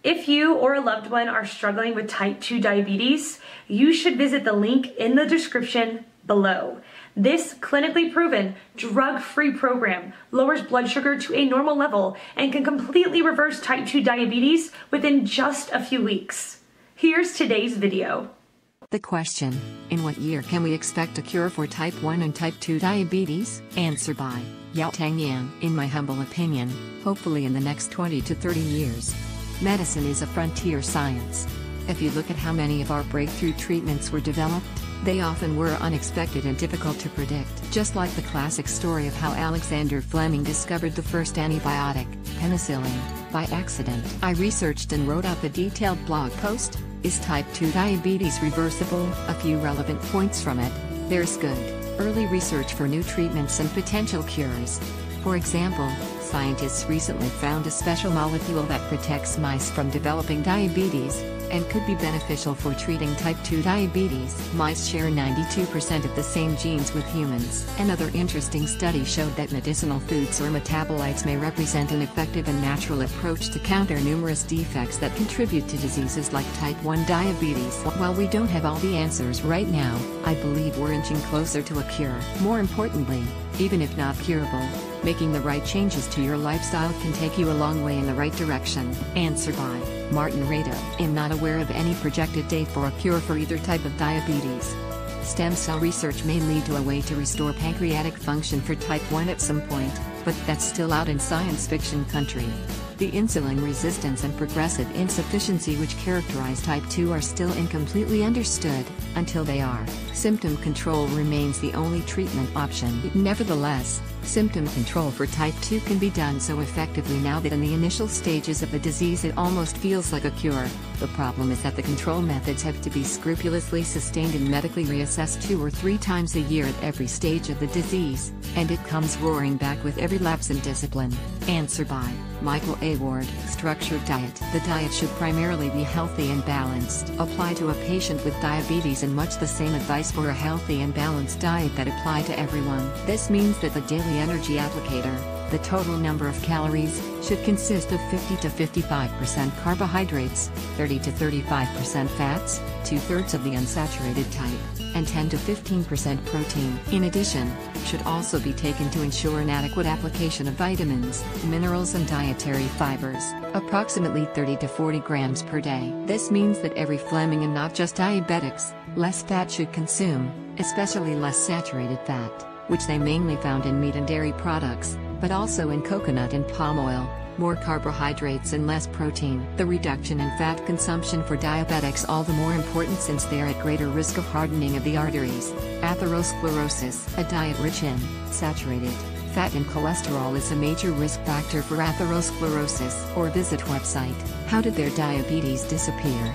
If you or a loved one are struggling with type 2 diabetes, you should visit the link in the description below. This clinically proven, drug-free program lowers blood sugar to a normal level and can completely reverse type 2 diabetes within just a few weeks. Here's today's video. The question, in what year can we expect a cure for type 1 and type 2 diabetes? Answer by Yaotang Yan. In my humble opinion, hopefully in the next 20 to 30 years. Medicine is a frontier science. If you look at how many of our breakthrough treatments were developed, they often were unexpected and difficult to predict. Just like the classic story of how Alexander Fleming discovered the first antibiotic, penicillin, by accident. I researched and wrote up a detailed blog post, Is Type 2 Diabetes Reversible? A few relevant points from it. There's good, early research for new treatments and potential cures. For example, scientists recently found a special molecule that protects mice from developing diabetes, and could be beneficial for treating type 2 diabetes. Mice share 92% of the same genes with humans. Another interesting study showed that medicinal foods or metabolites may represent an effective and natural approach to counter numerous defects that contribute to diseases like type 1 diabetes. While we don't have all the answers right now, I believe we're inching closer to a cure. More importantly, even if not curable, making the right changes to your lifestyle can take you a long way in the right direction. Answer by Martin Rado. I'm not aware of any projected date for a cure for either type of diabetes. Stem cell research may lead to a way to restore pancreatic function for type 1 at some point, but that's still out in science fiction country. The insulin resistance and progressive insufficiency which characterize type 2 are still incompletely understood, until they are. Symptom control remains the only treatment option. Nevertheless, symptom control for type 2 can be done so effectively now that in the initial stages of the disease it almost feels like a cure. The problem is that the control methods have to be scrupulously sustained and medically reassessed 2 or 3 times a year at every stage of the disease, and it comes roaring back with every lapse in discipline. Answer by Michael A. Ward. Structured diet. The diet should primarily be healthy and balanced. Apply to a patient with diabetes and much the same advice for a healthy and balanced diet that apply to everyone. This means that the daily energy applicator, the total number of calories, should consist of 50 to 55% carbohydrates, 30 to 35% fats, 2/3 of the unsaturated type, and 10 to 15% protein. In addition, should also be taken to ensure an adequate application of vitamins, minerals and dietary fibers, approximately 30 to 40 grams per day. This means that every Fleming and not just diabetics, less fat should consume, especially less saturated fat, which they mainly found in meat and dairy products, but also in coconut and palm oil, more carbohydrates and less protein. The reduction in fat consumption for diabetics all the more important since they are at greater risk of hardening of the arteries. Atherosclerosis. A diet rich in saturated fat and cholesterol is a major risk factor for atherosclerosis. Or visit website, How Did Their Diabetes Disappear?